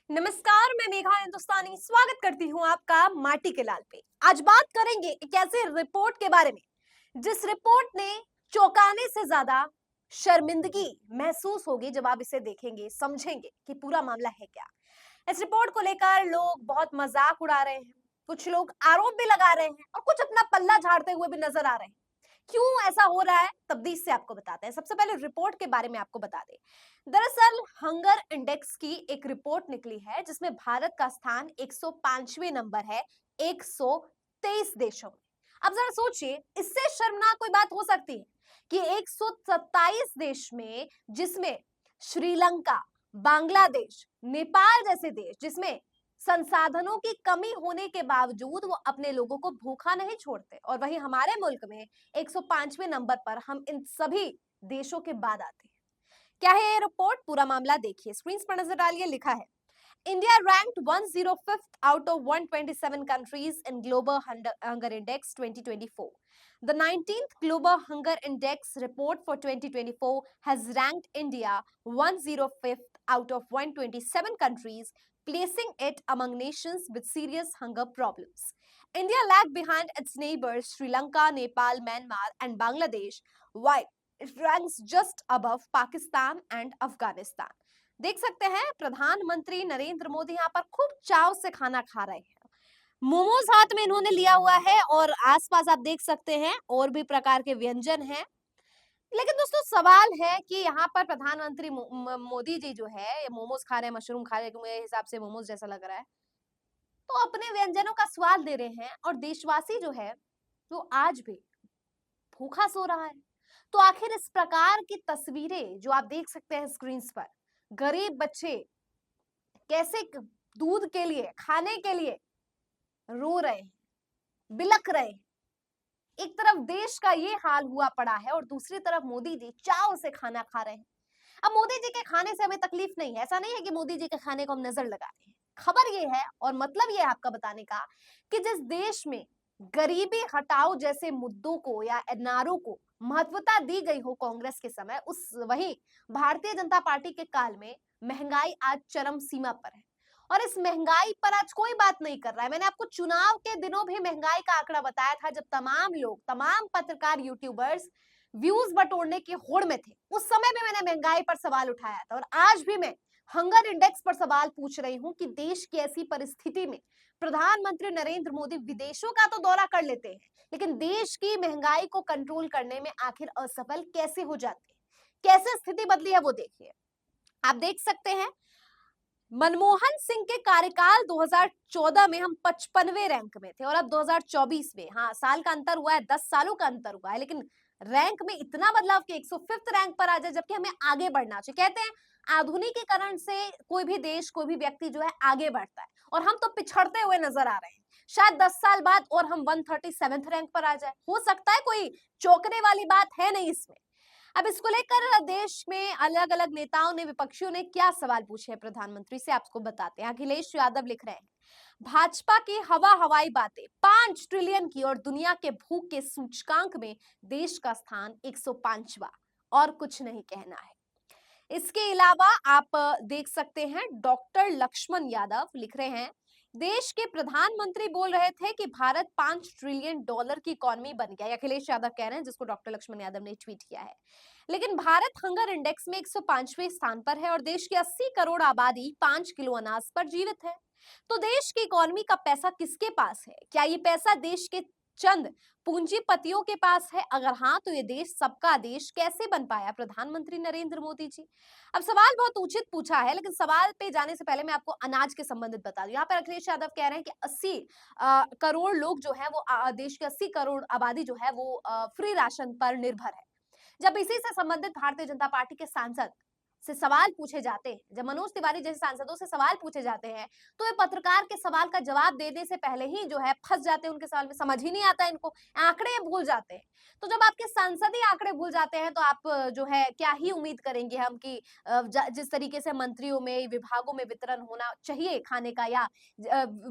नमस्कार, मैं मेघा हिंदुस्तानी स्वागत करती हूँ आपका माटी के लाल पे। आज बात करेंगे एक ऐसे रिपोर्ट के बारे में जिस रिपोर्ट ने चौंकाने से ज्यादा शर्मिंदगी महसूस होगी जब आप इसे देखेंगे, समझेंगे कि पूरा मामला है क्या। इस रिपोर्ट को लेकर लोग बहुत मजाक उड़ा रहे हैं, कुछ लोग आरोप भी लगा रहे हैं और कुछ अपना पल्ला झाड़ते हुए भी नजर आ रहे हैं। क्यों ऐसा हो रहा है तब्दील से आपको बताते हैं। सबसे पहले रिपोर्ट के बारे में आपको बता दें। दरअसल हंगर इंडेक्स की एक रिपोर्ट निकली है जिसमें भारत का स्थान 105वें नंबर है 123 देशों में। अब जरा सोचिए, इससे शर्मनाक कोई बात हो सकती है कि 127 देश में, जिसमें श्रीलंका, बांग्लादेश, नेपाल जैसे देश, जिसमें संसाधनों की कमी होने के बावजूद वो अपने लोगों को भूखा नहीं छोड़ते, और वहीं हमारे मुल्क में 105वें नंबर पर हम इन सभी देशों के बाद आते हैं। क्या है ये रिपोर्ट, पूरा मामला देखिए, स्क्रीन पर नजर डालिए। लिखा है, India ranked 105th out of 127 countries in Global Hunger Index 2024. The 19th Global Hunger Index report for 2024 has ranked India 105th out of 127 countries, placing it among nations with serious hunger problems. India lagged behind its neighbors Sri Lanka, Nepal, Myanmar, and Bangladesh, while it ranks just above Pakistan and Afghanistan. देख सकते हैं प्रधानमंत्री नरेंद्र मोदी यहाँ पर खूब चाव से खाना खा रहे हैं। मोमोज हाथ में इन्होंने लिया हुआ है और आसपास आप देख सकते हैं और भी प्रकार के व्यंजन हैं। लेकिन दोस्तों सवाल है कि यहाँ पर प्रधानमंत्री मोदी जी जो है ये मोमोज खा रहे हैं, मशरूम खा रहे हैं, मेरे हिसाब से मोमोज जैसा लग रहा है, तो अपने व्यंजनों का स्वाद ले रहे हैं और देशवासी जो है वो आज भी भूखा सो रहा है। तो आखिर इस प्रकार की तस्वीरें जो आप देख सकते हैं स्क्रीन पर, गरीब बच्चे कैसे दूध के लिए, खाने के लिए रो रहे हैं, बिलक रहे हैं। एक तरफ देश का ये हाल हुआ पड़ा है और दूसरी तरफ मोदी जी चाव से खाना खा रहे हैं। अब मोदी जी के खाने से हमें तकलीफ नहीं है, ऐसा नहीं है कि मोदी जी के खाने को हम नजर लगा रहे हैं। खबर ये है और मतलब ये है आपका बताने का कि जिस देश में गरीबी हटाओ जैसे मुद्दों को या एनआरओ को महत्वता दी गई हो कांग्रेस के समय, उस वही भारतीय जनता पार्टी के काल में महंगाई आज चरम सीमा पर है। और इस महंगाई पर आज कोई बात नहीं कर रहा है। मैंने आपको चुनाव के दिनों भी महंगाई का आंकड़ा बताया था, जब तमाम लोग, तमाम पत्रकार, यूट्यूबर्स व्यूज बटोरने की होड़ में थे। उस समय भी मैंने महंगाई पर सवाल उठाया था और आज भी मैं हंगर इंडेक्स पर सवाल पूछ रही हूं कि देश की ऐसी परिस्थिति में प्रधानमंत्री नरेंद्र मोदी विदेशों का तो दौरा कर लेते हैं, लेकिन देश की महंगाई को कंट्रोल करने में आखिर असफल कैसे हो जाते हैं। कैसे स्थिति बदली है वो देखिए। आप देख सकते हैं मनमोहन सिंह के कार्यकाल 2014 में हम 55वें रैंक में थे और अब 2024 में, हाँ साल का अंतर हुआ है, 10 सालों का अंतर हुआ है, लेकिन रैंक में इतना बदलाव कि 105th रैंक पर आ जाए, जबकि हमें आगे बढ़ना चाहिए। कहते हैं आधुनिकीकरण से कोई भी देश, कोई भी व्यक्ति जो है आगे बढ़ता है, और हम तो पिछड़ते हुए नजर आ रहे हैं। शायद 10 साल बाद और हम 137th रैंक पर आ जाए, हो सकता है, कोई चौंकने वाली बात है नहीं इसमें। अब इसको लेकर देश में अलग अलग नेताओं ने, विपक्षियों ने क्या सवाल पूछे हैं प्रधानमंत्री से, आपको बताते हैं। अखिलेश यादव लिख रहे हैं, भाजपा की हवा हवाई बातें, 5 ट्रिलियन की और दुनिया के भूख के सूचकांक में देश का स्थान 105वां, और कुछ नहीं कहना है। इसके अलावा आप देख सकते हैं डॉक्टर लक्ष्मण यादव लिख रहे हैं, देश के प्रधानमंत्री बोल रहे थे कि भारत $5 ट्रिलियन की इकोनॉमी बन गया। अखिलेश यादव कह रहे हैं, जिसको डॉक्टर लक्ष्मण यादव ने ट्वीट किया है। लेकिन भारत हंगर इंडेक्स में 105वें स्थान पर है और देश की 80 करोड़ आबादी 5 किलो अनाज पर जीवित है। तो देश की इकोनॉमी का पैसा किसके पास है? क्या ये पैसा देश के चंद पूंजीपतियों के पास है? अगर हाँ, तो ये देश सबका देश कैसे बन पाया प्रधानमंत्री नरेंद्र मोदी जी? अब सवाल बहुत उचित पूछा है, लेकिन सवाल पे जाने से पहले मैं आपको अनाज के संबंधित बता दूं। यहाँ पर अखिलेश यादव कह रहे हैं कि 80 करोड़ लोग जो है वो देश के 80 करोड़ आबादी जो है वो फ्री राशन पर निर्भर है। जब इसी से संबंधित भारतीय जनता पार्टी के सांसद से सवाल पूछे जाते हैं, जब मनोज तिवारी जैसे सांसदों से सवाल पूछे जाते हैं, तो ये पत्रकार के सवाल का जवाब देने से पहले ही जो है फंस जाते हैं उनके सवाल में, समझ ही नहीं आता इनको, आंकड़े भूल जाते हैं। तो जब आपके सांसद ही आंकड़े भूल जाते हैं, तो आप जो है क्या ही उम्मीद करेंगे हम कि जिस तरीके से मंत्रियों में, विभागों में वितरण होना चाहिए खाने का, या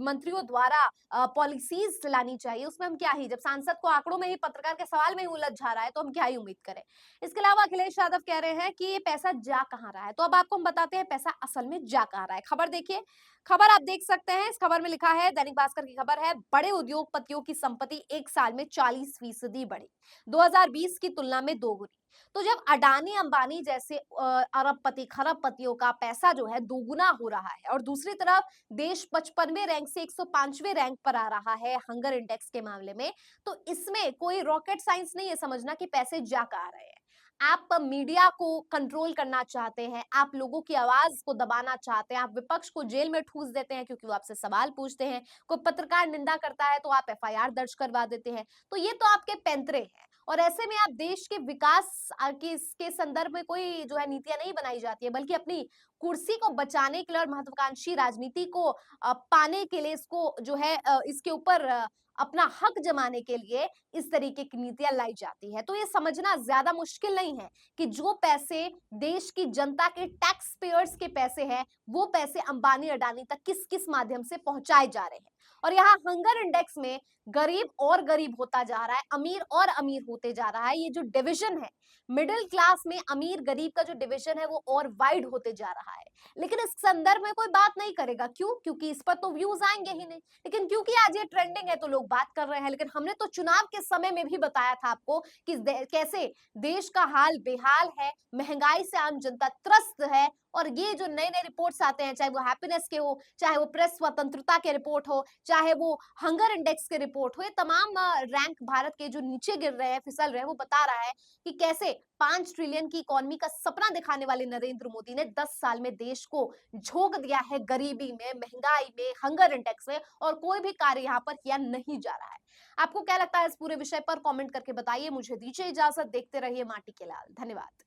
मंत्रियों द्वारा पॉलिसीज लानी चाहिए, उसमें हम क्या ही, जब सांसद को आंकड़ों में ही, पत्रकार के सवाल में ही उलझ जा रहा है, तो हम क्या ही उम्मीद करें। इसके अलावा अखिलेश यादव कह रहे हैं कि ये पैसा जा कहां कहाँ रहा है। तो अब आपको हम बताते हैं पैसा असल में जा कहाँ रहा है। खबर देखिए, खबर आप देख सकते हैं, इस खबर में लिखा है, दैनिक भास्कर की खबर है, बड़े उद्योगपतियों की संपत्ति 1 साल में 40% बढ़ी, 2020 की तुलना में दोगुनी। तो जब अडानी अंबानी जैसे अरबपति खरबपतियों का पैसा जो है दोगुना हो रहा है और दूसरी तरफ देश 55वें रैंक से 105वें रैंक पर आ रहा है हंगर इंडेक्स के मामले में, तो इसमें कोई रॉकेट साइंस नहीं है समझना कि पैसे जा कहाँ रहे हैं। आप मीडिया को कंट्रोल करना चाहते हैं, आप लोगों की आवाज को दबाना चाहते हैं, आप विपक्ष को जेल में ठूस देते हैं क्योंकि वो आपसे सवाल पूछते हैं, कोई पत्रकार निंदा करता है तो आप एफआईआर दर्ज करवा देते हैं। तो ये तो आपके पैंतरे हैं और ऐसे में आप देश के विकास के संदर्भ में कोई जो है नीतियां नहीं बनाई जाती है, बल्कि अपनी कुर्सी को बचाने के लिए और महत्वाकांक्षी राजनीति को पाने के लिए इसको जो है इसके ऊपर अपना हक जमाने के लिए इस तरीके की नीतियां लाई जाती है। तो ये समझना ज्यादा मुश्किल नहीं है कि जो पैसे देश की जनता के टैक्स पेयर्स के पैसे हैं, वो पैसे अंबानी अडानी तक किस किस माध्यम से पहुंचाए जा रहे हैं। और यहाँ हंगर इंडेक्स में गरीब और गरीब होता जा रहा है, अमीर और अमीर होते जा रहा है। ये जो डिविजन है मिडिल क्लास में अमीर गरीब का जो डिविजन है वो और वाइड होते जा रहा है। लेकिन इस संदर्भ में कोई बात नहीं करेगा, क्यों? क्योंकि इस पर तो व्यूज आएंगे ही नहीं। लेकिन क्योंकि आज ये ट्रेंडिंग है तो लोग बात कर रहे हैं। लेकिन हमने तो चुनाव के समय में भी बताया था आपको कि कैसे देश का हाल बेहाल है, महंगाई से आम जनता त्रस्त है। और ये जो नए नए रिपोर्ट्स आते हैं, चाहे वो हैप्पीनेस के हो, चाहे वो प्रेस स्वतंत्रता के रिपोर्ट हो, चाहे वो हंगर इंडेक्स के रिपोर्ट हो, ये तमाम रैंक भारत के जो नीचे गिर रहे हैं, फिसल रहे हैं, वो बता रहा है कि कैसे 5 ट्रिलियन की इकोनॉमी का सपना दिखाने वाले नरेंद्र मोदी ने 10 साल में देश को झोंक दिया है गरीबी में, महंगाई में, हंगर इंडेक्स में, और कोई भी कार्य यहाँ पर किया नहीं जा रहा है। आपको क्या लगता है इस पूरे विषय पर? कमेंट करके बताइए। मुझे दीजिए इजाजत, देखते रहिए माटी के लाल। धन्यवाद।